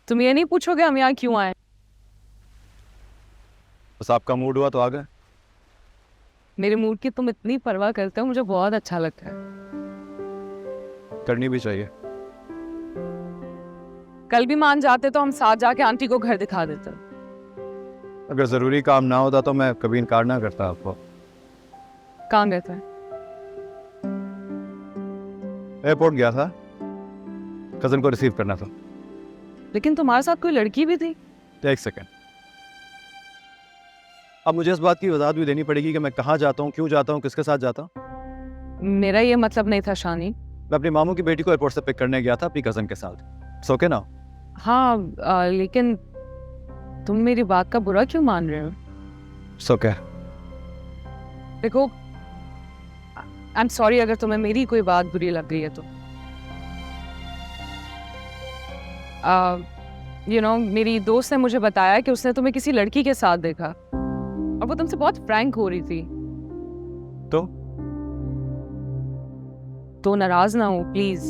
तुम ये नहीं पूछोगे हम यहाँ क्यों आए? बस आपका मूड हुआ तो आ गए। मेरे मूड की तुम इतनी परवाह करते हो, मुझे बहुत अच्छा लगता है। करनी भी चाहिए। कल भी मान जाते तो हम साथ जाके आंटी को घर दिखा देते। अगर जरूरी काम ना होता तो मैं कभी इनकार ना करता आपको। कहाँ गए थे? एयरपोर्ट गया था, कजन को रिसीव करना था। लेकिन तुम्हारे साथ कोई लड़की भी थी। एक सेकेंड, अब मुझे इस बात की वजाहत भी देनी पड़ेगी कि मैं कहाँ जाता हूँ, क्यों जाता हूँ, किसके साथ जाता हूँ। मेरा ये मतलब नहीं था शानी। मैं अपनी मामू की बेटी को एयरपोर्ट से पिक करने गया था अपनी कजन के साथ। सो के ना। हाँ, लेकिन तुम मेरी बात का बुरा क्यों मान रहे हो? सो के देखो, आई एम सॉरी अगर तुम्हें मेरी कोई बात बुरी लग गई है तो। मेरी दोस्त ने मुझे बताया कि उसने तुम्हें किसी लड़की के साथ देखा और वो तुमसे बहुत फ्रैंक हो रही थी। तो नाराज ना हो प्लीज।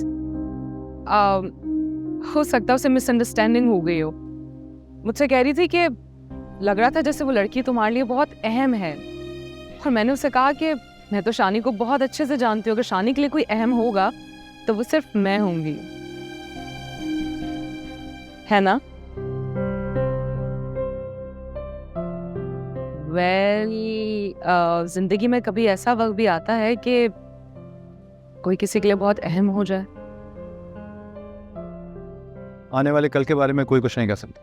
हो सकता है उसे मिसअंडरस्टैंडिंग हो गई हो। मुझसे कह रही थी कि लग रहा था जैसे वो लड़की तुम्हारे लिए बहुत अहम है, और मैंने उसे कहा कि मैं तो शानी को बहुत अच्छे से जानती हूँ, अगर शानी के लिए कोई अहम होगा तो वो सिर्फ मैं होंगी, है ना? जिंदगी में कभी ऐसा वक्त भी आता है कि कोई किसी के लिए बहुत अहम हो जाए। आने वाले कल के बारे में कोई कुछ नहीं कह सकता।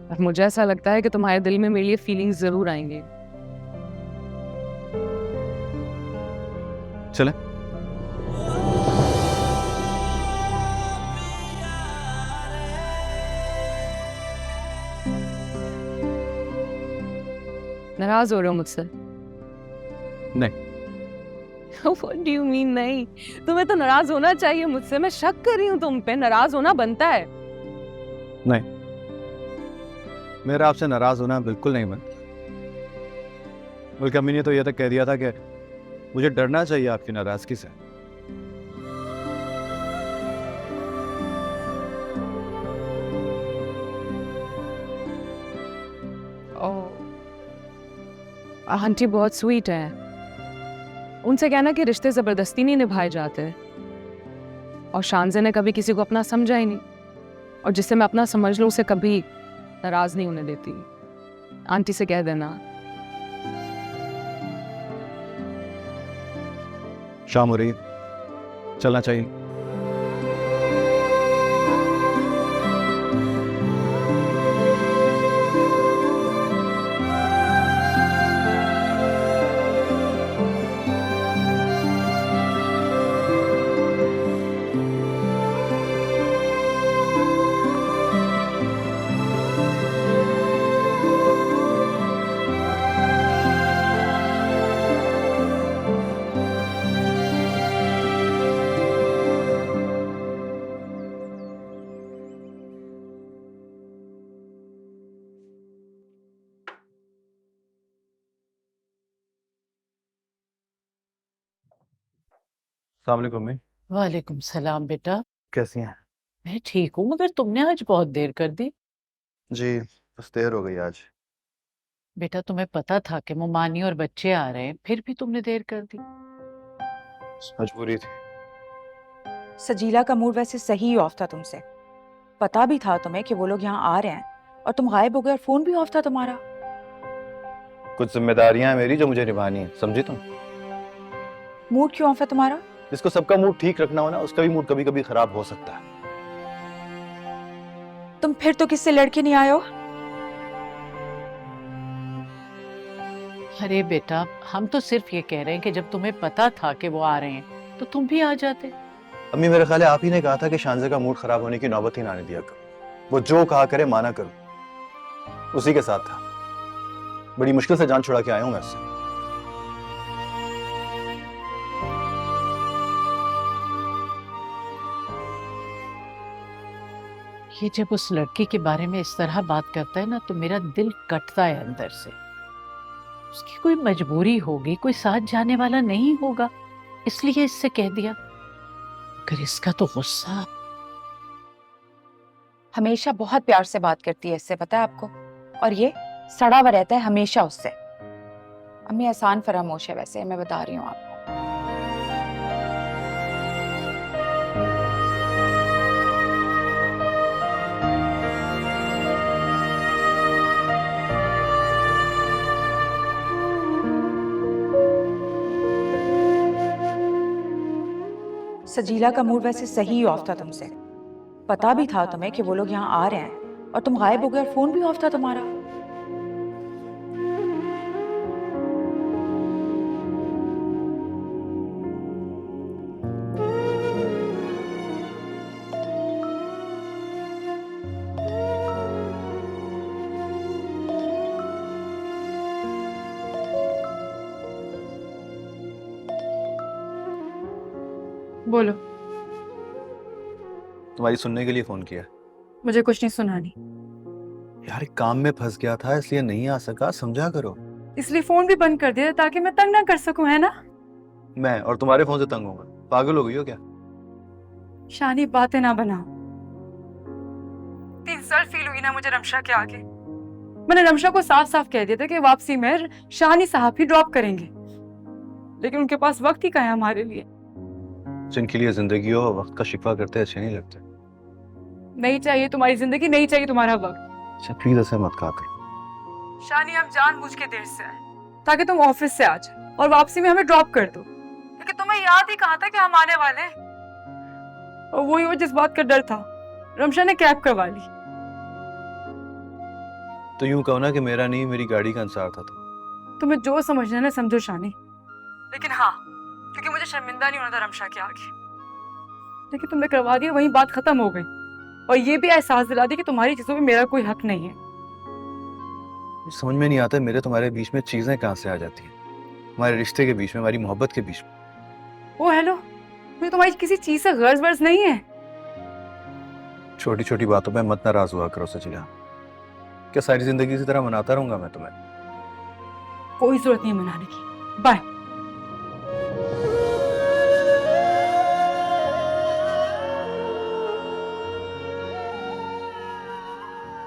और मुझे ऐसा लगता है कि तुम्हारे दिल में मेरे लिए फीलिंग्स जरूर आएंगे। चले। नाराज हो रहे हो मुझसे? नहीं। What do you mean नहीं? तुम्हें तो नाराज होना चाहिए मुझसे। मैं शक कर रही हूँ तुम पे, नाराज होना बनता है। नहीं, मेरा आपसे नाराज होना बिल्कुल नहीं बनता। बल्कि अम्मी ने तो यह तक कह दिया था कि मुझे डरना चाहिए आपकी नाराजगी से। आंटी बहुत स्वीट है, उनसे कहना कि रिश्ते जबरदस्ती नहीं निभाए जाते। और शानजे ने कभी किसी को अपना समझा ही नहीं, और जिसे मैं अपना समझ लूं उसे कभी नाराज नहीं होने देती। आंटी से कह देना। शाम हो रही है, चलना चाहिए। अस्सलाम वालेकुम मम्मी। वालेकुम सलाम बेटा। कैसी हैं? मैं ठीक हूँ, मगर तुमने आज बहुत देर कर दी। जी, बस देर हो गई आज। बेटा तुम्हें पता था कि मुमानी और बच्चे आ रहे हैं, फिर भी तुमने देर कर दी। मजबूरी थी। सजीला का मूड वैसे सही ऑफ था तुमसे। पता भी था तुम्हें कि वो लोग यहाँ आ रहे हैं, और तुम गायब हो गए और फोन भी ऑफ था तुम्हारा। कुछ जिम्मेदारियां हैं मेरी जो मुझे निभानी है, समझी तुम? मूड क्यों ऑफ है तुम्हारा? जिसको सबका मूड ठीक रखना हो ना, उसका भी मूड कभी कभी खराब हो सकता है। तुम फिर तो किससे लड़के नहीं आए हो? अरे बेटा, हम तो सिर्फ ये कह रहे हैं कि जब तुम्हें पता था कि वो आ रहे हैं तो तुम भी आ जाते। अम्मी, मेरे ख्याल है आप ही ने कहा था कि शानजे का मूड खराब होने की नौबत ही ना आने दिया करो। वो जो कहा करे माना करो, उसी के साथ था। बड़ी मुश्किल से जान छुड़ा के आया हूं मैं उससे। ये जब उस लड़की के बारे में इस तरह बात करता है ना, तो मेरा दिल कटता है अंदर से। उसकी कोई मजबूरी होगी, कोई साथ जाने वाला नहीं होगा, इसलिए इससे कह दिया। अगर इसका तो गुस्सा। हमेशा बहुत प्यार से बात करती है इससे, पता है आपको? और ये सड़ा हुआ रहता है हमेशा उससे। अम्मी एहसान फरामोश है वैसे, मैं बता रही हूँ आपको। सजीला का मूड वैसे सही ऑफ था तुमसे। पता भी था तुम्हें कि वो लोग यहाँ आ रहे हैं और तुम गायब हो गए और फोन भी ऑफ था तुम्हारा। बोलो। तुम्हारी सुनने के लिए फोन किया। मुझे कुछ नहीं सुनानी, यार एक काम में फंस गया था इसलिए नहीं आ सका, समझा करो। इसलिए फोन भी बंद कर दिया ताकि मैं तंग ना कर सकूं, है ना? मैं और तुम्हारे फोन से तंग होगा? पागल हो गई हो क्या? शानी बातें ना बनाओ। 3 साल फील हुई ना मुझे रमशा के आगे। मैंने रमशा को साफ साफ कह दिया था कि वापसी में शानी साहब ही ड्रॉप करेंगे, लेकिन उनके पास वक्त ही कहाँ है हमारे लिए। जिनके लिए जिंदगी हो वक्त का शिकवा करते अच्छे नहीं लगते। नहीं चाहिए तुम्हारी जिंदगी, नहीं चाहिए तुम्हारा वक्त। अच्छा प्लीज ऐसे मत कहा कर। शानी हम जानबूझ के देर से आए ताकि तुम ऑफिस से आ जाओ और वापसी में हमें ड्रॉप कर दो, लेकिन तुम्हें याद ही कहाँ था कि हम आने वाले हैं। और वही वो जिस बात का डर था, रमशा ने कैब करवा ली। तो यूं कहो ना कि मेरा नहीं मेरी गाड़ी का इंतजार था। तुम्हें जो समझना है ना समझो शानी, लेकिन हाँ, क्योंकि मुझे शर्मिंदा नहीं होना था रमशा के आगे। लेकिन तुमने करवा दिया, वहीं बात खत्म हो गई। और ये भी एहसास दिला दिया कि तुम्हारी चीजों में मेरा कोई हक नहीं है। समझ में नहीं आता मेरे तुम्हारे बीच में चीजें कहाँ से आ जाती हैं, हमारे रिश्ते के बीच में, हमारी मोहब्बत के बीच में। ओ हेलो, मुझे तुम्हारी किसी चीज से गर्ज वर्ज नहीं है। छोटी छोटी बातों पे मत नाराज हुआ करो सचिला। क्या सारी जिंदगी इसी तरह मनाता रहूंगा मैं तुम्हें? कोई जरूरत नहीं है मनाने की। बाय।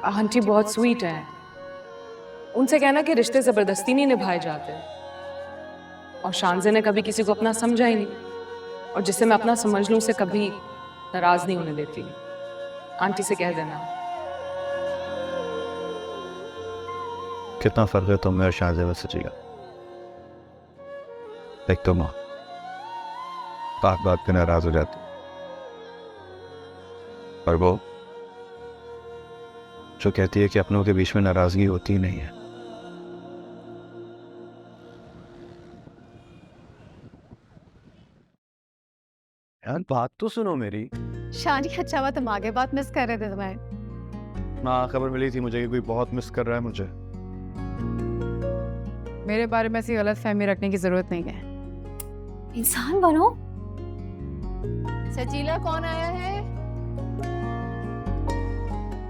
आंटी बहुत स्वीट है, उनसे कहना कि रिश्ते जबरदस्ती नहीं निभाए जाते। और शानज़े ने कभी किसी को अपना समझा ही नहीं, और जिसे मैं अपना समझ लूं उसे कभी नाराज नहीं होने देती। आंटी से कह देना। कितना फर्क है तुम में और शानज़े में सचिला। एक तो माँ बात बात पे नाराज हो जाती, और वो जो कहती है कि अपनों के बीच में नाराजगी होती ही नहीं है। यार बात तो सुनो मेरी। शानी अच्छा हुआ तुम आगे बात मिस कर रहे थे तुम्हें। हाँ खबर मिली थी मुझे कि कोई बहुत मिस कर रहा है मुझे। मेरे बारे में ऐसी गलत फहमी रखने की जरूरत नहीं है। इंसान बनो। सजीला कौन आया है?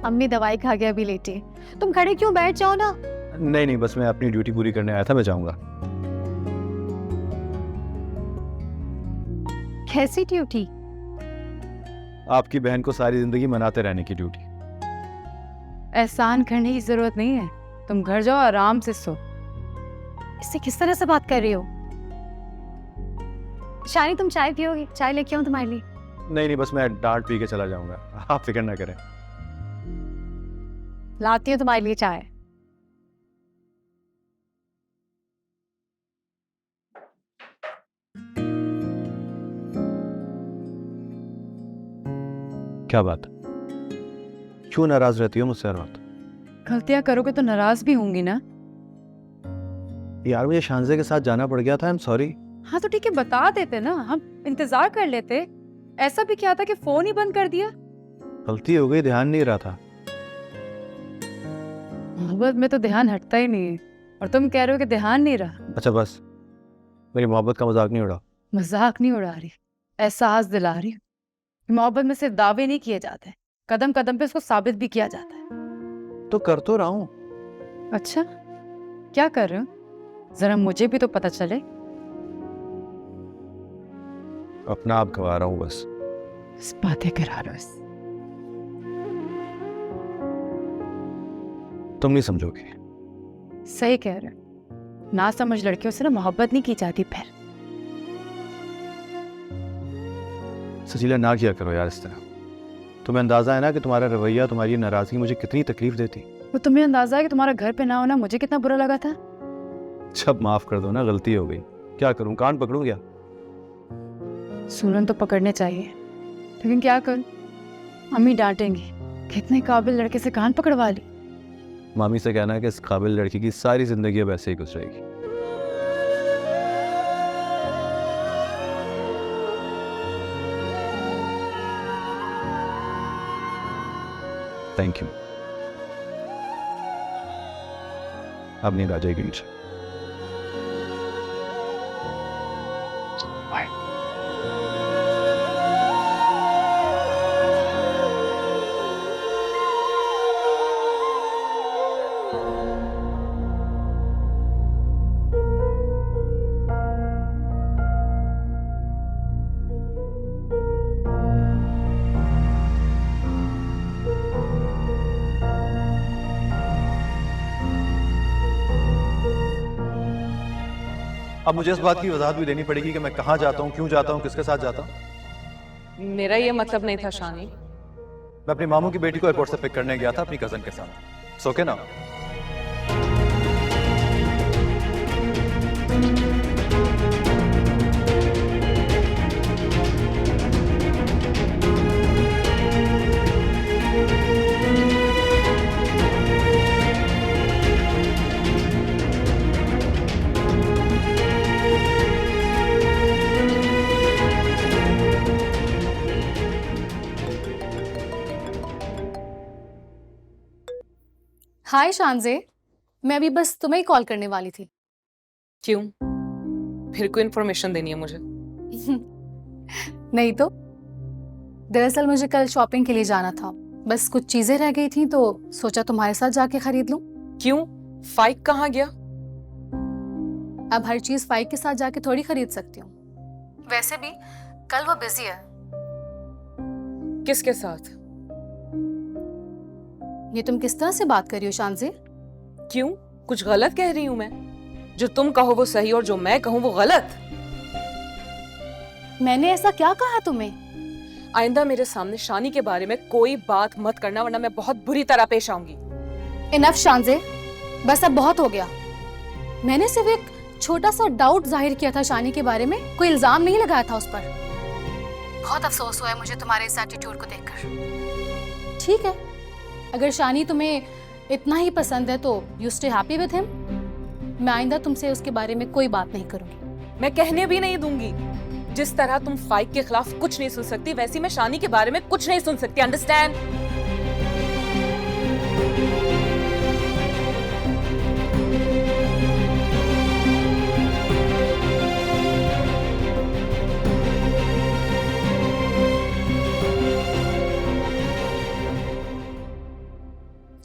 अम्मी दवाई खा के अभी लेटी। तुम खड़े क्यों, बैठ जाओ ना। नहीं नहीं, बस मैं अपनी ड्यूटी पूरी करने आया था, मैं जाऊंगा। कैसी ड्यूटी? आपकी बहन को सारी जिंदगी मनाते रहने की ड्यूटी। एहसान करने की जरूरत नहीं है, तुम घर जाओ आराम से सो। इससे किस तरह से बात कर रही हो? शानी तुम चाय पियोगी? चाय लेके आऊं तुम्हारे लिए? नहीं नहीं, बस मैं डांट पी के चला जाऊंगा, आप फिक्र ना करें। लाती हूँ तुम्हारे लिए चाय। क्या बात, क्यों नाराज रहती हो मुझसे हर वक्त? गलतियां करोगे तो नाराज भी होंगी ना। यार मुझे शानज़े के साथ जाना पड़ गया था, आई एम सॉरी। हाँ तो ठीक है, बता देते ना, हम इंतजार कर लेते। ऐसा भी क्या था कि फोन ही बंद कर दिया? गलती हो गई, ध्यान नहीं रहा था। मोहब्बत में तो ध्यान हटता ही नहीं है, और तुम कह रहे हो कि ध्यान नहीं रहा। अच्छा बस, मेरी मोहब्बत का मजाक नहीं उड़ाओ। मजाक नहीं उड़ा रही, एहसास दिला रही हूँ। मोहब्बत में सिर्फ दावे नहीं किए जाते, कदम कदम पे उसको साबित भी किया जाता है। तो कर तो रहा हूँ। अच्छा, क्या कर रहे हो? जरा मुझे भी तो पता चले। अपना आप गवा रहा हूँ बस। बातें करा रहे हो। तुम नहीं समझोगी। सही कह रहे हो। ना समझ लड़कियों से ना मोहब्बत नहीं की जाती फिर। सजीला ना किया करो यार इस तरह। तुम्हें अंदाजा है ना कि तुम्हारा रवैया, तुम्हारी नाराजगी मुझे कितनी तकलीफ देती। वो तुम्हें अंदाजा है कि तुम्हारा घर पे ना होना मुझे कितना बुरा लगा था। सब माफ कर दो ना, गलती हो गई। क्या करूं, कान पकड़ूं क्या? सूरन तो पकड़ने चाहिए, लेकिन क्या करूं, अम्मी डांटेंगी कि इतने काबिल लड़के से कान पकड़वा ली। मामी से कहना है कि इस काबिल लड़की की सारी जिंदगी अब ऐसे ही गुजरेगी। Thank you. अब नींद आ जाएगी मुझे। बाय। अब मुझे इस बात की वजाहत भी देनी पड़ेगी कि मैं कहाँ जाता हूँ, क्यों जाता हूँ, किसके साथ जाता हूँ। मेरा ये मतलब नहीं था शानी। मैं अपनी मामू की बेटी को एयरपोर्ट से पिक करने गया था अपनी कजन के साथ। सो के ना। हाय शानजे, मैं अभी बस तुम्हें ही कॉल करने वाली थी। क्यों? फिर कोई इन्फॉर्मेशन देनी है मुझे? नहीं तो, दरअसल मुझे कल शॉपिंग के लिए जाना था, बस कुछ चीजें रह गई थी तो सोचा तुम्हारे साथ जाके खरीद लूं। क्यों? फाइक कहाँ गया? अब हर चीज फाइक के साथ जाके थोड़ी खरीद सकती हूँ। वैसे भी कल वो बिजी है। किसके साथ? ये तुम किस तरह से बात कर रही हो शानजे? क्यों? कुछ गलत कह रही हूं मैं? जो तुम कहो वो सही और जो मैं कहूं वो गलत। मैंने ऐसा क्या कहा तुम्हें? आइंदा मेरे सामने शानी के बारे में कोई बात मत करना, वरना मैं बहुत बुरी तरह पेश आऊंगी। इनफ शानजे, बस अब बहुत हो गया। मैंने सिर्फ एक छोटा सा डाउट जाहिर किया था शानी के बारे में, कोई इल्जाम नहीं लगाया था उस पर। बहुत अफसोस हुआ है मुझे तुम्हारे इस एटीट्यूड को देखकर। ठीक है, अगर शानी तुम्हें इतना ही पसंद है तो you stay happy with him. मैं आइंदा तुमसे उसके बारे में कोई बात नहीं करूंगी। मैं कहने भी नहीं दूंगी। जिस तरह तुम फाइक के खिलाफ कुछ नहीं सुन सकती, वैसी मैं शानी के बारे में कुछ नहीं सुन सकती। अंडरस्टैंड?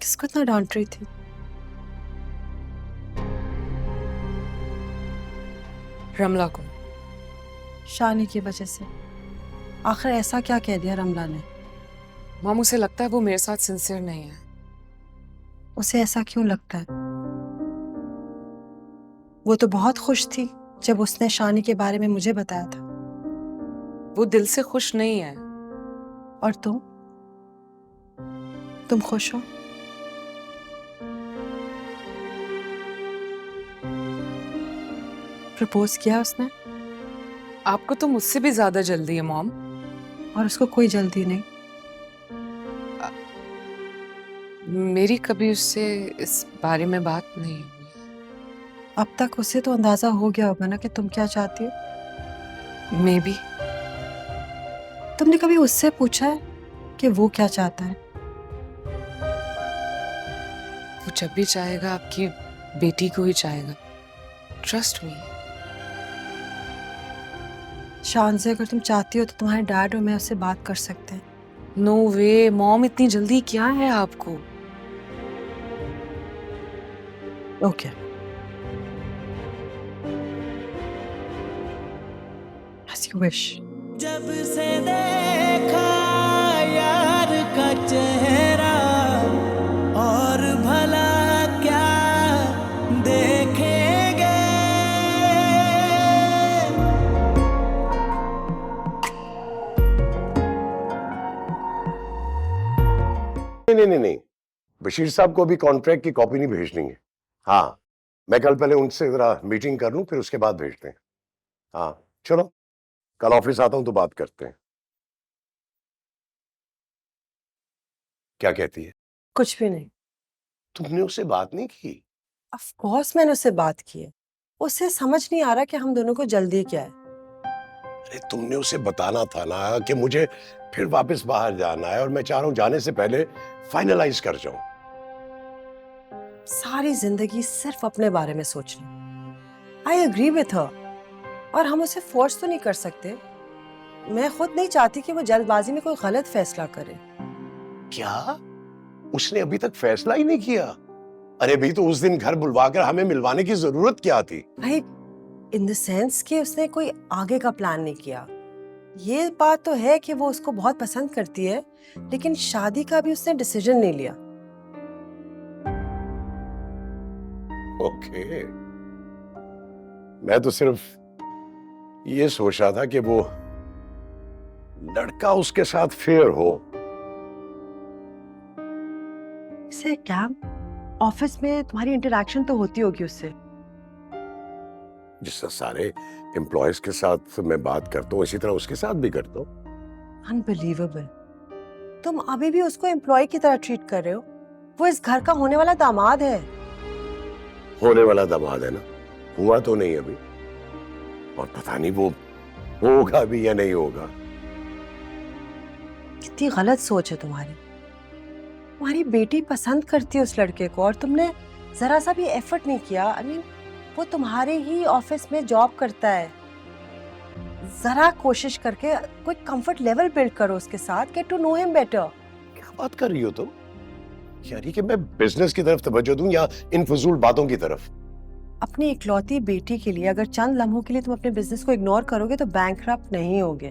किसको इतना डांट रही थी? रमला को। शानी की वजह से। आखिर ऐसा क्या कह दिया रमला ने? माम, उसे लगता है वो मेरे साथ सिंसियर नहीं है। उसे ऐसा क्यों लगता है? वो तो बहुत खुश थी जब उसने शानी के बारे में मुझे बताया था। वो दिल से खुश नहीं है। और तुम खुश हो? प्रपोज किया उसने? आपको तो मुझसे भी ज्यादा जल्दी है मॉम। और उसको कोई जल्दी नहीं। मेरी कभी उससे इस बारे में बात नहीं हुई। अब तक उसे तो अंदाजा हो गया होगा ना कि तुम क्या चाहती हो। May be. तुमने कभी उससे पूछा है कि वो क्या चाहता है? वो जब भी चाहेगा आपकी बेटी को ही चाहेगा। Trust me. शान से अगर तुम चाहती हो तो तुम्हारे डैड और मैं उससे बात कर सकते हैं। नो वे मॉम, इतनी जल्दी क्या है आपको? ओके। As you wish. जब से देखा यार का चेहरा और भला नहीं नहीं नहीं, बशीर साहब को भी कॉन्ट्रैक्ट की कॉपी नहीं भेजनी है। हाँ, मैं कल पहले उनसे जरा मीटिंग कर लूं, फिर उसके बाद भेजते हैं। हाँ चलो, कल ऑफिस आता हूं तो बात करते हैं। क्या कहती है? कुछ भी नहीं। तुमने उससे बात नहीं की? ऑफ कोर्स मैंने उससे बात की है। उसे समझ नहीं आ रहा कि हम दोनों को जल्दी क्या है। अरे तुमने उसे बताना था ना कि मुझे फिर वापस बाहर जाना है और मैं चाह रहा हूं जाने से पहले फाइनलाइज कर जाऊं। सारी जिंदगी सिर्फ अपने बारे में सोचना। आई एग्री विथ हर, और हम उसे फोर्स तो नहीं कर सकते। मैं खुद नहीं चाहती कि वो जल्दबाजी में कोई गलत फैसला करे। क्या? उसने अभी तक फैसला ही नहीं किया? अरे भाई, तो उस दिन घर बुलवाकर हमें मिलवाने की जरूरत क्या थी? भाई, इन द सेंस कि उसने कोई आगे का प्लान नहीं किया। ये बात तो है कि वो उसको बहुत पसंद करती है, लेकिन शादी का भी उसने डिसीजन नहीं लिया। ओके, मैं तो सिर्फ ये सोच रहा था कि वो लड़का उसके साथ फेयर हो। इसे क्या, ऑफिस में तुम्हारी इंटरेक्शन तो होती होगी उससे। जिस तरह सारे एम्प्लॉयज के साथ मैं बात करता हूँ, इसी तरह उसके साथ भी करता हूँ। अनबिलीवेबल, तुम अभी भी उसको एम्प्लॉय की तरह ट्रीट कर रहे हो। वो इस घर का होने वाला दामाद है। होने वाला दामाद है ना, हुआ तो नहीं अभी, और पता नहीं वो होगा भी या नहीं होगा। कितनी गलत सोच है तुम्हारी। तुम्हारी बेटी पसंद करती है उस लड़के को, और तुमने जरा सा भी एफर्ट नहीं किया। आई मीन, वो तुम्हारे ही ऑफिस में जॉब करता है। जरा कोशिश करके कोई कंफर्ट लेवल बिल्ड करो उसके साथ, get to know him better. क्या बात कर रही हो तुम? यानी कि मैं बिजनेस की तरफ तवज्जो दूं या इन फजूल बातों की तरफ? अपनी इकलौती बेटी के लिए अगर चंद लम्हों के लिए तुम अपने बिजनेस को इग्नोर करोगे तो बैंकरप्ट नहीं होगे।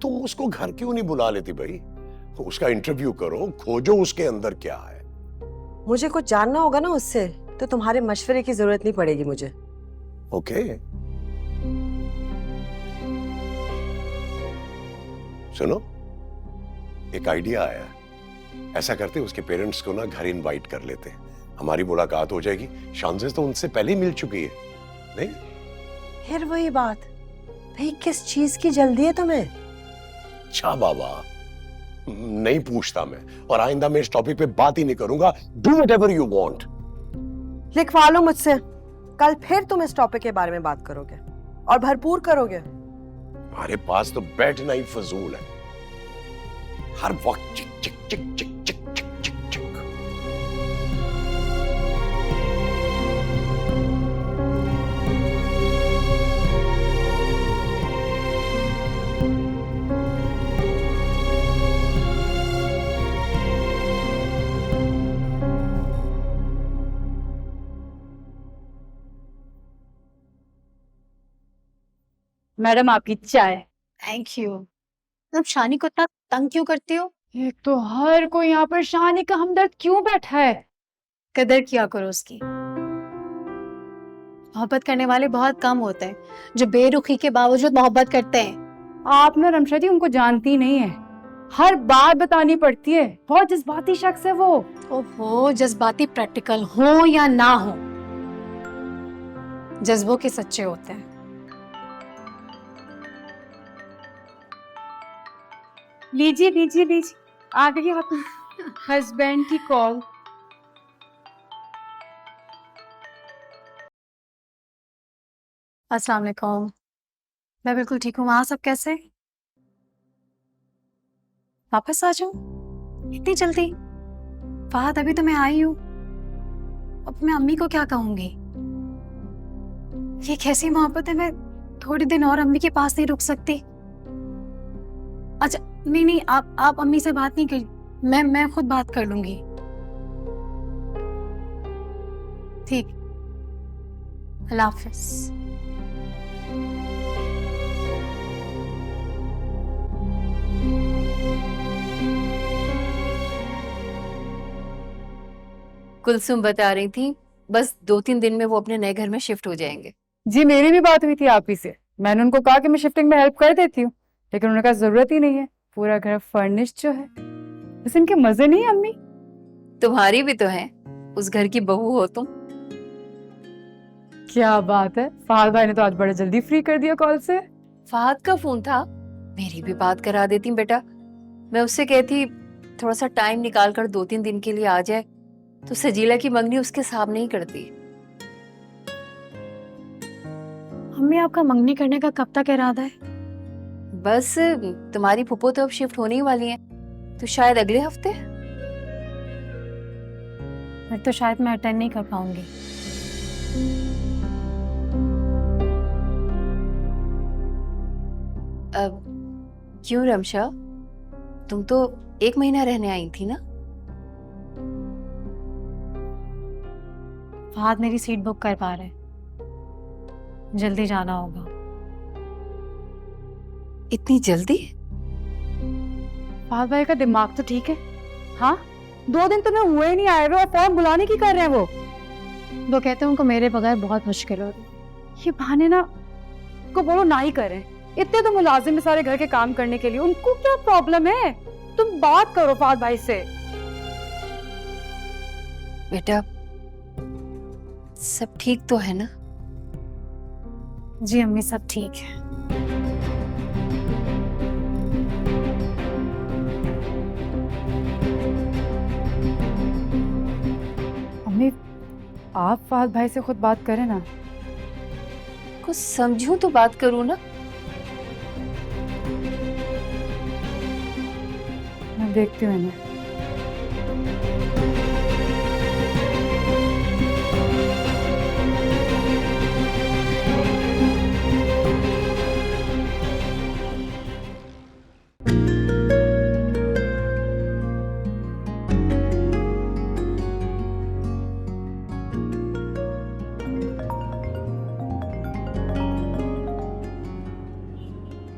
तो उसको घर क्यों नहीं बुला लेती भाई? उसका इंटरव्यू करो, खोजो उसके अंदर क्या है। मुझे कुछ जानना होगा ना उससे, तो तुम्हारे मशवरे की जरूरत नहीं पड़ेगी मुझे। ओके, सुनो, एक आइडिया आया। ऐसा करते उसके पेरेंट्स को ना घर इनवाइट कर लेते हैं, हमारी मुलाकात हो जाएगी। शानजे तो उनसे पहले ही मिल चुकी है। नहीं? फिर वही बात, भाई किस चीज की जल्दी है तुम्हें? अच्छा बाबा, नहीं पूछता मैं, और आइंदा मैं इस टॉपिक पे बात ही नहीं करूंगा। Do whatever you want. लिखवा लो मुझसे, कल फिर तुम इस टॉपिक के बारे में बात करोगे और भरपूर करोगे। हमारे पास तो बैठना ही फजूल है, हर वक्त चिक चिक चिक चिक चिक चिक चिक चिक। मैडम, आपकी चाय। Thank you. अब शानी को इतना तंग क्यों करती हो? एक तो हर कोई यहाँ पर शानी का हमदर्द क्यों बैठा है? कदर किया करो उसकी। मोहब्बत करने वाले बहुत कम होते हैं जो बेरुखी के बावजूद मोहब्बत करते हैं। आप ना रमशा जी उनको जानती नहीं है, हर बात बतानी पड़ती है। बहुत जज्बाती शख्स है वो। ओहो, जज्बाती प्रैक्टिकल हो या ना हो, जज्बों के सच्चे होते हैं। लीजिए लीजिए लीजिए, आ गई आपकी हस्बैंड की कॉल। अस्सलाम वालेकुम। मैं बिल्कुल ठीक हूँ। वहाँ सब कैसे? वापस आ जाऊं? इतनी जल्दी? फहद, अभी तो मैं आई हूँ। अब मैं अम्मी को क्या कहूंगी? ये कैसी मोहब्बत है? मैं थोड़ी दिन और अम्मी के पास नहीं रुक सकती। अच्छा, नहीं नहीं, आप अम्मी से बात नहीं करी, मैं खुद बात कर लूंगी। ठीक, अल्लाह हाफिज। कुलसुम बता रही थी बस 2-3 दिन में वो अपने नए घर में शिफ्ट हो जाएंगे। जी, मेरी भी बात हुई थी आप ही से। मैंने उनको कहा कि मैं शिफ्टिंग में हेल्प कर देती हूँ, लेकिन उन्होंने कहा जरूरत ही नहीं है, पूरा घर फर्निश्ड जो है। बस इनके मजे नहीं अम्मी। तुम्हारी भी तो है, उस घर की बहू हो तुम। क्या बात है, फहद भाई ने तो आज बड़े जल्दी फ्री कर दिया कॉल से। फहद का फोन था, मेरी भी बात करा देती बेटा। मैं उससे कहती थोड़ा सा टाइम निकाल कर 2-3 दिन के लिए आ जाए, तो सजीला की मंगनी उसके सामने ही करती। मम्मी आपका मंगनी करने का कब तक इरादा है? बस तुम्हारी फूफो तो अब शिफ्ट होने ही वाली है, तो शायद अगले हफ्ते। फिर तो शायद मैं अटेंड नहीं कर पाऊंगी। अब क्यों रमशा, तुम तो 1 महीना रहने आई थी ना? फहद मेरी सीट बुक कर पा रहे, जल्दी जाना होगा। इतनी जल्दी? फहद भाई का दिमाग तो ठीक है। हाँ, 2 दिन तो मैं हुए ही नहीं आए हुए और फोन बुलाने की कर रहे हैं वो। वो कहते हैं उनको मेरे बगैर बहुत मुश्किल हो रही। ये बहाने ना को बोलो ना ही करें। इतने तो मुलाजिम है सारे घर के काम करने के लिए, उनको क्या प्रॉब्लम है? तुम बात करो फहद भाई से। बेटा सब ठीक तो है ना? जी अम्मी, सब ठीक है। अम्मी, आप फहद भाई से खुद बात करें ना। कुछ समझूं तो बात करूं ना। मैं देखती हूँ इन्हें।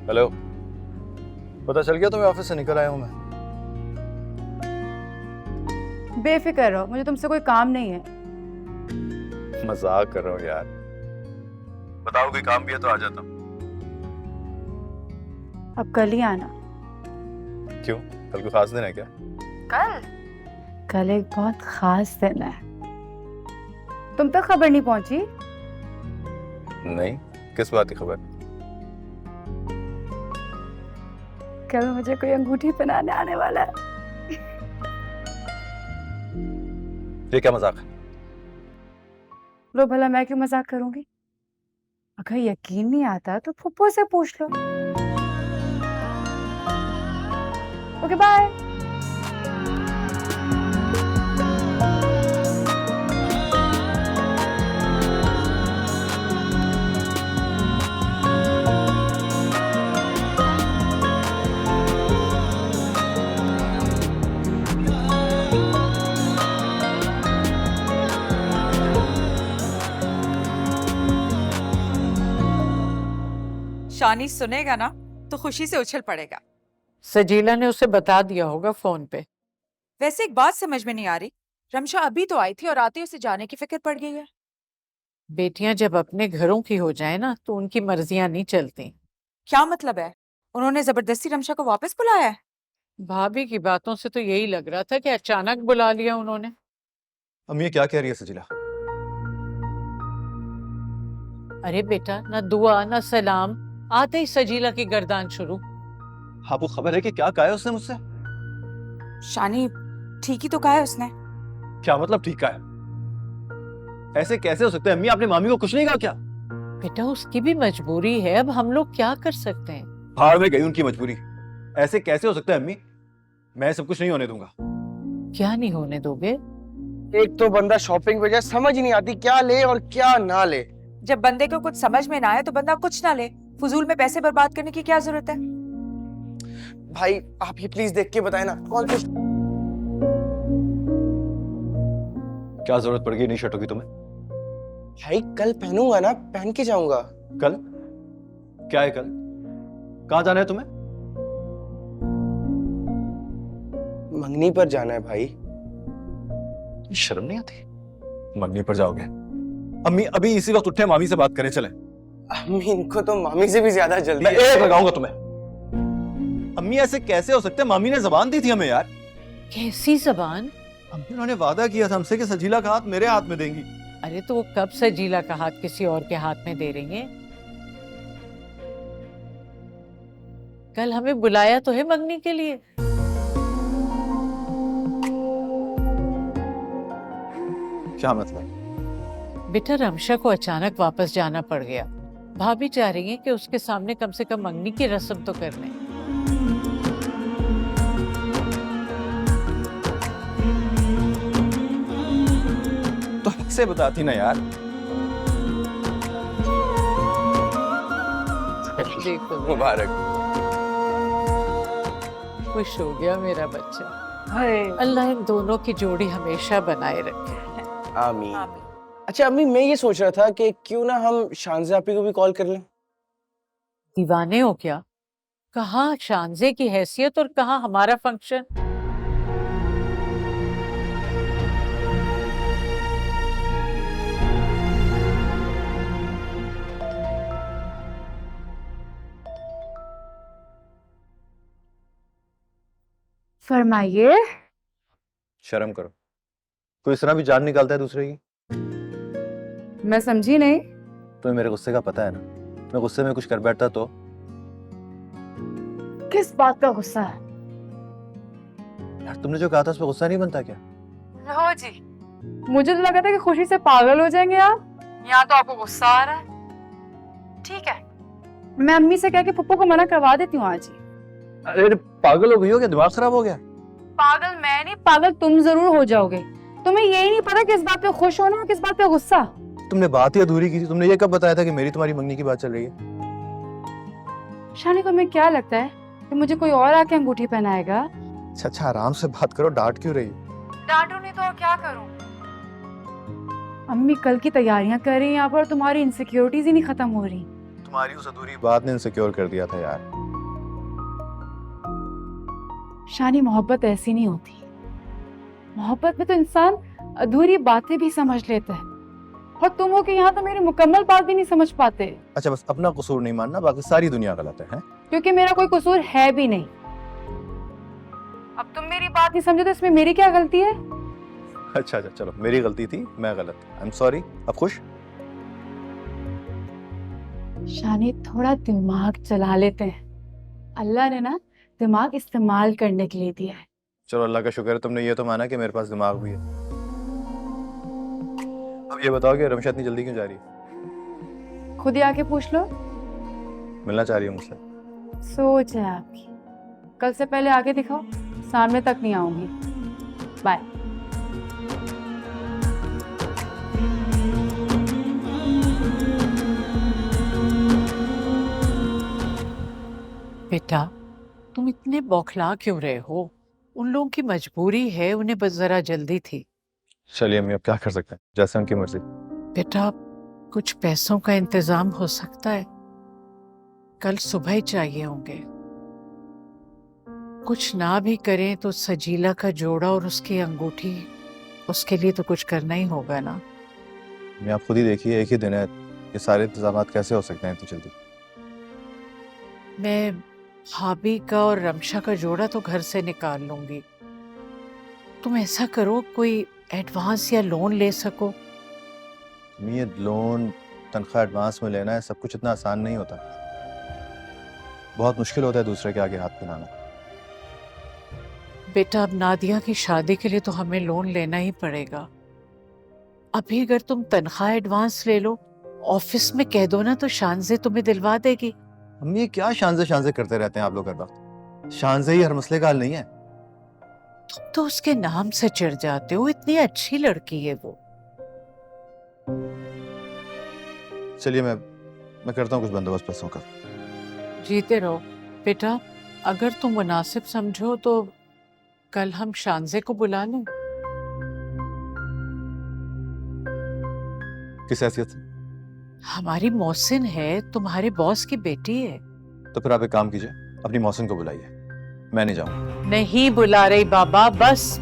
हेलो, पता चल गया तुम्हें ऑफिस से निकल आया हूँ मैं। बेफिक्र रहो, मुझे तुमसे कोई काम नहीं है। मजाक कर रहा हूँ यार। बताओ कोई काम भी है तो आ जाता हूँ। अब कल ही आना। क्यों, कल कोई खास दिन है क्या? कल एक बहुत खास दिन है। तुम तक खबर नहीं पहुंची? नहीं, किस बात की खबर? कल मुझे कोई अंगूठी पहनाने आने वाला है। ये क्या मजाक है? लो भला, मैं क्यों मजाक करूंगी? अगर यकीन नहीं आता तो फुप्पो से पूछ लो। Okay bye. शानी सुनेगा ना तो खुशी से उछल पड़ेगा। सजीला ने उसे बता दिया होगा फोन पे। वैसे एक बात समझ में नहीं आ रही, रमशा अभी तो आई थी और आते ही उसे जाने की फिक्र पड़ गई है। बेटियां जब अपने घरों की हो जाए ना तो उनकी मर्जियां नहीं चलती। क्या मतलब है? उन्होंने जबरदस्ती रमशा को वापस बुलाया है? भाभी की बातों से तो यही लग रहा था कि अचानक बुला लिया उन्होंने। अम्मी ये क्या कह रही है सजीला? अरे बेटा, ना दुआ ना सलाम, आते ही सजीला की गर्दान शुरू। आपको खबर है कि क्या कहा है उसने मुझसे? शानी ठीक ही तो कहा है उसने। क्या मतलब ठीक कहा है? ऐसे कैसे हो सकता है अम्मी? आपने मामी को कुछ नहीं कहा क्या? बेटा उसकी भी मजबूरी है, अब हम लोग क्या कर सकते हैं। भाड़ में गई उनकी मजबूरी। ऐसे कैसे हो सकता है अम्मी? मैं सब कुछ नहीं होने दूंगा। क्या नहीं होने दोगे? एक तो बंदा शॉपिंग पे जाए, समझ ही नहीं आती क्या ले और क्या ना ले। जब बंदे को कुछ समझ में ना आए तो बंदा कुछ ना ले। फजूल में पैसे बर्बाद करने की क्या जरूरत है? भाई आप ये प्लीज देख के बताए ना कौन सी। क्या जरूरत पड़ गई नई शर्टों की तुम्हें? भाई कल पहनूंगा ना, पहन के जाऊंगा। कल? क्या है कल? कहाँ जाना है तुम्हें? मंगनी पर जाना है भाई। शर्म नहीं आती? मंगनी पर जाओगे? अम्मी अभी इसी वक्त उठे, मामी से बात करें चले। अम्मी इनको तो मामी से भी ज्यादा जल्दी मैं है। एक लगाऊंगा तुम्हें। अम्मी ऐसे कैसे हो सकते हैं? मामी ने जबान दी थी हमें यार। कैसी जबान? अम्मी उन्होंने वादा किया था हमसे कि सजीला का हाथ मेरे हाथ में देंगी। अरे तो वो कब सजीला का हाथ किसी और के हाथ में दे रही हैं? कल हमें बुलाया तो है मंगनी के लिए। क्या मतलब? बेटा रमशा को अचानक वापस जाना पड़ गया। भाभी चाह रही है कि उसके सामने कम से कम मंगनी की रस्म तो कर लें। तो ऐसे बताती ना यार। देखो मुबारक। खुश हो गया मेरा बच्चा। अल्लाह इन दोनों की जोड़ी हमेशा बनाए रखे। आमीन। अच्छा अम्मी, मैं ये सोच रहा था कि क्यों ना हम शानज़ा आपी को भी कॉल कर लें। दीवाने हो क्या? कहाँ शानजे की हैसियत और कहाँ हमारा फंक्शन। फरमाइए। शर्म करो, कोई इस तरह भी जान निकालता है दूसरे की? मैं समझी नहीं। तुम्हें मेरे गुस्से का पता है ना, मैं गुस्से में कुछ कर बैठता तो? किस बात का गुस्सा है? यार तुमने जो कहा था उस पर गुस्सा नहीं बनता क्या? लो जी, मुझे तो लगा था कि खुशी से पागल हो जाएंगे आप। यहाँ तो आपको गुस्सा आ रहा है। ठीक है, मैं अम्मी से कह के पप्पू को मना करवा देती हूँ आज ही। अरे पागल हो गई हो क्या? दिमाग खराब हो गया? पागल मैं नहीं, पागल तुम जरूर हो जाओगे। तुम्हें यही नहीं पता किस बात पे खुश होना और किस बात पे गुस्सा। तुमने बात ही अधूरी की थी। तुमने ये कब बताया था कि मेरी तुम्हारी मंगनी की बात चल रही है? शानी को मैं क्या लगता है कि मुझे कोई और आके अंगूठी पहनाएगा? अच्छा आराम से बात करो, डांट क्यों रही? डांटू नहीं तो और क्या करूं? अम्मी कल की तैयारियां कर रही हैं यहाँ पर, तुम्हारी इनसिक्योरिटीज ही नहीं खत्म हो रही। तुम्हारी उस अधूरी बात ने इनसिक्योर कर दिया था यार। शानी मोहब्बत ऐसी नहीं होती। मोहब्बत में तो इंसान अधूरी बातें भी समझ लेता है, और तुम हो कि यहाँ तो मेरी मुकम्मल बात भी नहीं समझ पाते। अच्छा बस अपना कसूर नहीं मानना, बाकी सारी दुनिया गलत है? क्योंकि मेरा कोई कसूर है भी नहीं। अब तुम मेरी बात नहीं समझे तो इसमें मेरी क्या गलती है? अच्छा चलो, मेरी गलती थी, मैं गलत। I am sorry. अब खुश? शानी थोड़ा दिमाग चला लेते हैं। अल्लाह ने ना दिमाग इस्तेमाल करने के लिए दिया है। चलो अल्लाह का शुक्र है तुमने ये तो माना कि मेरे पास दिमाग भी है। अब ये बताओ कि रमशा इतनी जल्दी क्यों जा रही है? खुद ही आके पूछ लो। मिलना चाह रही है मुझसे? सोच है आपकी। कल से पहले आगे दिखाओ, सामने तक नहीं आऊंगी। बाय। बेटा तुम इतने बौखला क्यों रहे हो? उन लोगों की मजबूरी है, उन्हें बस जरा जल्दी थी। चलिए अम्मी अब क्या कर सकते हैं, जैसे उनकी मर्जी। बेटा कुछ पैसों का इंतजाम हो सकता है, कल सुबह ही चाहिए होंगे। कुछ ना भी करें तो सजीला का जोड़ा और उसकी अंगूठी, उसके लिए तो कुछ करना ही होगा ना। मैं आप खुद ही देखिए, एक ही दिन है, ये सारे इंतजाम कैसे हो सकते हैं इतनी जल्दी? मैं भाभी का और रमशा का जोड़ा तो घर से निकाल लूंगी। तुम ऐसा करो कोई एडवांस या लोन ले सको। ये लोन तनख्वाह एडवांस में लेना है, सब कुछ इतना आसान नहीं होता। बहुत मुश्किल होता है दूसरे के आगे हाथ फैलाना। बेटा अब नादिया की शादी के लिए तो हमें लोन लेना ही पड़ेगा। अभी अगर तुम तनख्वाह एडवांस ले लो, ऑफिस में कह दो ना तो शानजे तुम्हें दिलवा देगी। हम ये क्या शानजे करते रहते हैं आप लोग हर वक्त? शानजे ही हर मसले का हल नहीं है। तुम तो उसके नाम से चिढ़ जाते हो, इतनी अच्छी लड़की है वो। चलिए मैं करता हूँ कुछ बंदोबस्त पैसों का। जीते रहो बेटा। अगर तुम मुनासिब समझो तो कल हम शानजे को बुला लें। किस हैसियत से? हमारी मौसिन है, तुम्हारे बॉस की बेटी है। तो फिर आप एक काम कीजिए, अपनी मौसिन को बुलाइए, मैं नहीं जाऊंगा। नहीं बुला रही बाबा, बस।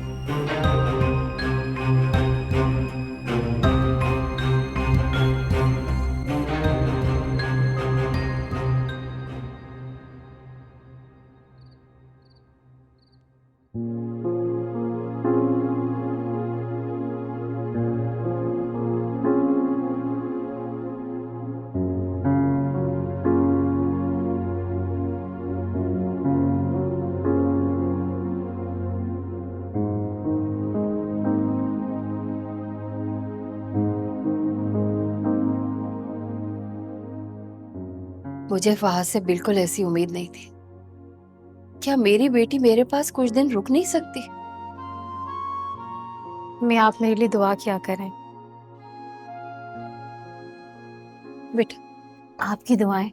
मुझे फहद से बिल्कुल ऐसी उम्मीद नहीं थी। क्या मेरी बेटी मेरे पास कुछ दिन रुक नहीं सकती? मैं आप मेरे लिए दुआ किया करें बेटा, आपकी दुआएं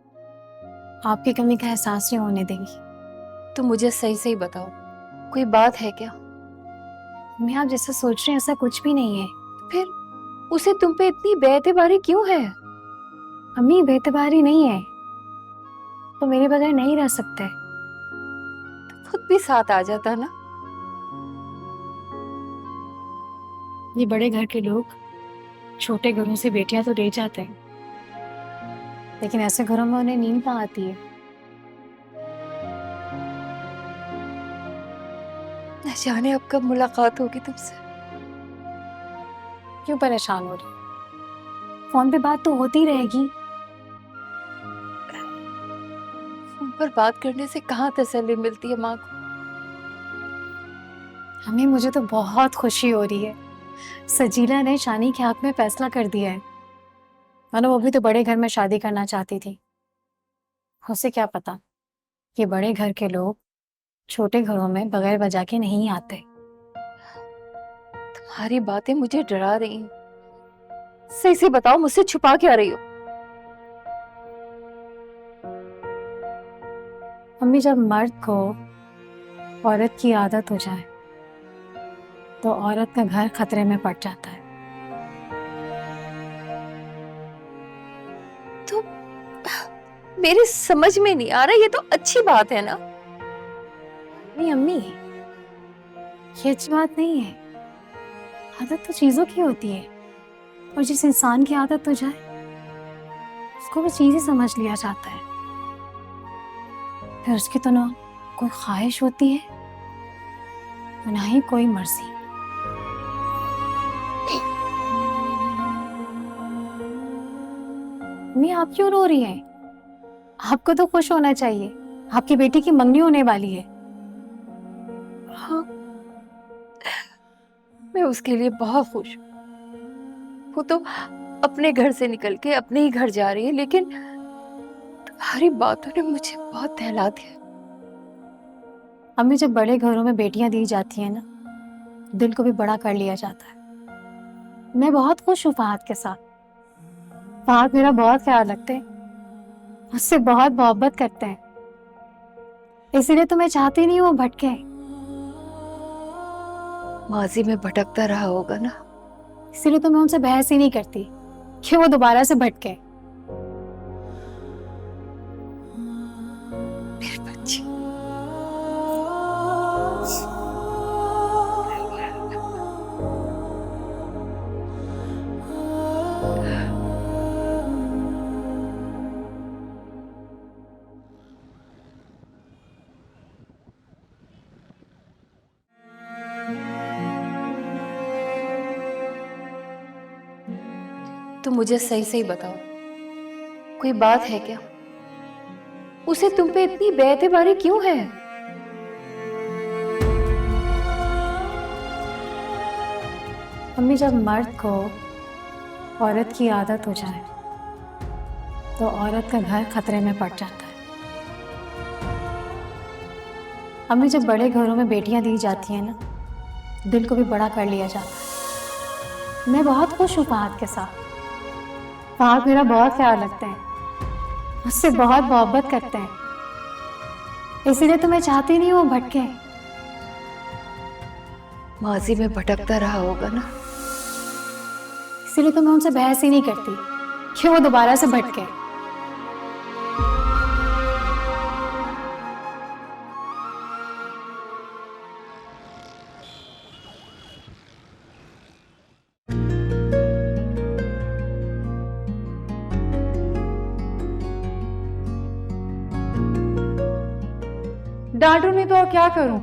आपकी कमी का एहसास नहीं होने देंगी। तुम मुझे सही सही बताओ, कोई बात है क्या? मैं आप जैसा सोच रहे हैं ऐसा कुछ भी नहीं है। फिर उसे तुम पे इतनी बेएतबारी क्यों है? अम्मी बेतबारी नहीं है तो मेरे बगैर नहीं रह सकते। खुद भी साथ आ जाता ना। ये बड़े घर के लोग छोटे घरों से बेटियां तो ले जाते हैं, लेकिन ऐसे घरों में उन्हें नींद कहाँ आती है। न जाने अब कब मुलाकात होगी तुमसे। क्यों परेशान हो रही? फोन पे बात तो होती रहेगी। फोन पर बात करने से कहाँ तसल्ली मिलती है माँ को। हमें मुझे तो बहुत खुशी हो रही है। सजीला ने शानी के हक में फैसला कर दिया है। मानो वो भी तो बड़े घर में शादी करना चाहती थी। उसे क्या पता कि बड़े घर के लोग छोटे घरों में बगैर वजह के नहीं आते। तुम्हारी बातें मुझे डरा रही हैं। सही से बताओ, मुझसे छुपा क्या रही हो? अम्मी, जब मर्द को औरत की आदत हो जाए तो औरत का घर खतरे में पड़ जाता है। तो मेरी समझ में नहीं आ रहा, ये तो अच्छी बात है ना? नहीं अम्मी, ये अच्छी बात नहीं है। आदत तो चीजों की होती है, और जिस इंसान की आदत हो जाए उसको वो चीज ही समझ लिया जाता है। फिर उसकी तो ना कोई ख्वाहिश होती है और ना ही कोई मर्जी। अम्मी, आप क्यों रो रही हैं? आपको तो खुश होना चाहिए, आपकी बेटी की मंगनी होने वाली है। हाँ, मैं उसके लिए बहुत खुश हूँ। वो तो अपने घर से निकल के अपने ही घर जा रही है, लेकिन तुम्हारी बातों ने मुझे बहुत दहला दिया। अम्मी, जब बड़े घरों में बेटियां दी जाती हैं ना, दिल को भी बड़ा कर लिया जाता है। मैं बहुत खुश हूँ फहद के साथ। फहद मेरा बहुत ख्याल रखते हैं, उससे बहुत मोहब्बत करते हैं, इसीलिए तो मैं चाहती नहीं हूँ वो भटके। माजी में भटकता रहा होगा ना, इसीलिए तो मैं उनसे बहस ही नहीं करती कि वो दोबारा से भटके। मेरी बच्ची। तुम मुझे सही सही बताओ, कोई बात है क्या? उसे तुम पे इतनी बेएतबारी क्यों है? अम्मी, जब मर्द को औरत की आदत हो जाए तो औरत का घर खतरे में पड़ जाता है। अम्मी, जब बड़े घरों में बेटियां दी जाती हैं ना, दिल को भी बड़ा कर लिया जाता है। मैं बहुत खुश हूँ फहद के साथ। फहद मेरा बहुत ख्याल रखते हैं, उससे बहुत मोहब्बत करते हैं, इसीलिए तो मैं चाहती नहीं हूँ वो भटके। माजी में भटकता रहा होगा ना, इसीलिए तो मैं उनसे बहस ही नहीं करती कि वो दोबारा से भटके। डांटू नहीं तो और क्या करूं?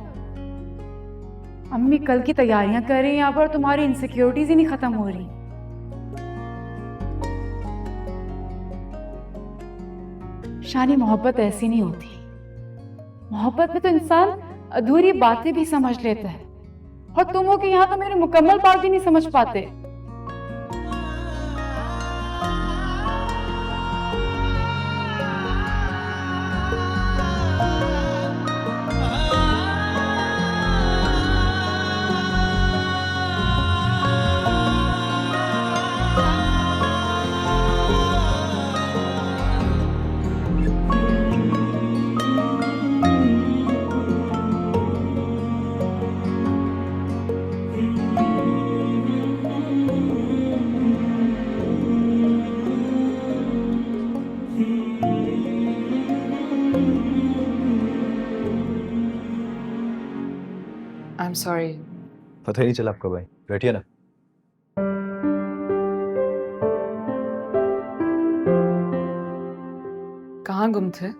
अम्मी कल की तैयारियां कर रही हैं यहाँ पर, तुम्हारी इनसिक्योरिटीज ही नहीं खत्म हो रही। शानी, मोहब्बत ऐसी नहीं होती। मोहब्बत में तो इंसान अधूरी बातें भी समझ लेता है, और तुम हो कि यहाँ तो मेरी मुकम्मल बात भी नहीं समझ पाते। I am sorry. पता ही नहीं चला आपको भाई, बैठिए ना। कहाँ गुम थे?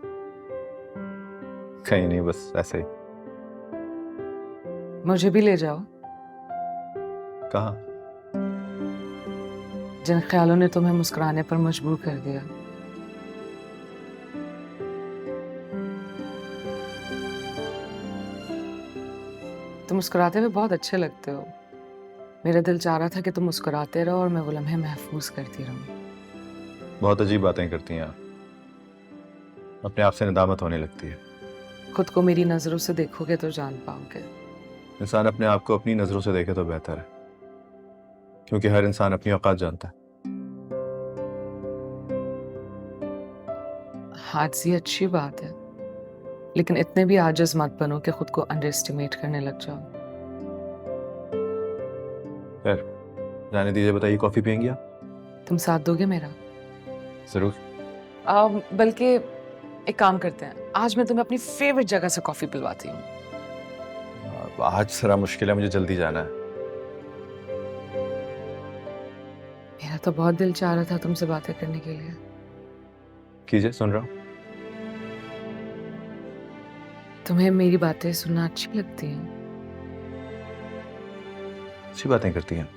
कहीं नहीं, बस ऐसे ही। मुझे भी ले जाओ। कहाँ? जिन ख्यालों ने तुम्हें मुस्कुराने पर मजबूर कर दिया। तुम मुस्कुराते हुए बहुत अच्छे लगते हो। मेरा दिल चाह रहा था कि तुम मुस्कुराते रहो और मैं वो लम्हे महफूज करती रहूं। बहुत अजीब बातें करती हैं आप, अपने आप से नदामत होने लगती है। खुद को मेरी नजरों से देखोगे तो जान पाओगे। इंसान अपने आप को अपनी नजरों से देखे तो बेहतर है, क्योंकि हर इंसान अपनी औकात जानता है। हादसी अच्छी बात है, लेकिन इतने भी आजिज मत बनो कि खुद को अंडर एस्टिमेट करने लग जाओ। खैर, जाने दीजिए। बताइए, कॉफी पियेंगी आप? तुम साथ दोगे मेरा? जरूर। बल्कि एक काम करते हैं, आज मैं तुम्हें अपनी फेवरेट जगह से कॉफी पिलवाती हूँ। आज जरा मुश्किल है, मुझे जल्दी जाना है। मेरा तो बहुत दिल चाह रहा था तुमसे बातें करने के लिए। कीजिए, सुन रहा हूँ। तुम्हें मेरी बातें सुनना अच्छी लगती हैं? अच्छी बातें करती हैं।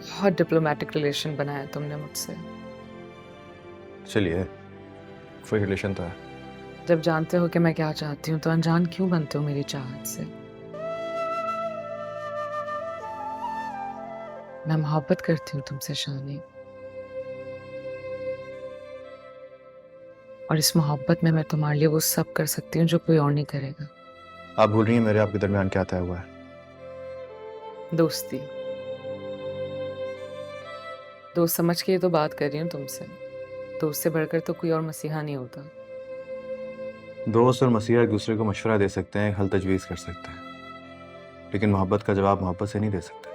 बहुत डिप्लोमेटिक रिलेशन बनाया तुमने मुझसे। चलिए, कोई रिलेशन तो है। जब जानते हो कि मैं क्या चाहती हूँ तो अनजान क्यों बनते हो मेरी चाहत से? मैं मोहब्बत करती हूँ तुमसे शानी, और इस मोहब्बत में मैं तुम्हारे लिए वो सब कर सकती हूँ जो कोई और नहीं करेगा। आप भूल रही हैं मेरे आपके दरमियान क्या तय हुआ है? दोस्ती। दोस्त समझ के ये तो बात कर रही हूँ तुमसे। दोस्त से बढ़कर तो कोई और मसीहा नहीं होता। दोस्त और मसीहा एक दूसरे को मशवरा दे सकते हैं, हल तजवीज़ कर सकते हैं, लेकिन मोहब्बत का जवाब मोहब्बत से नहीं दे सकते।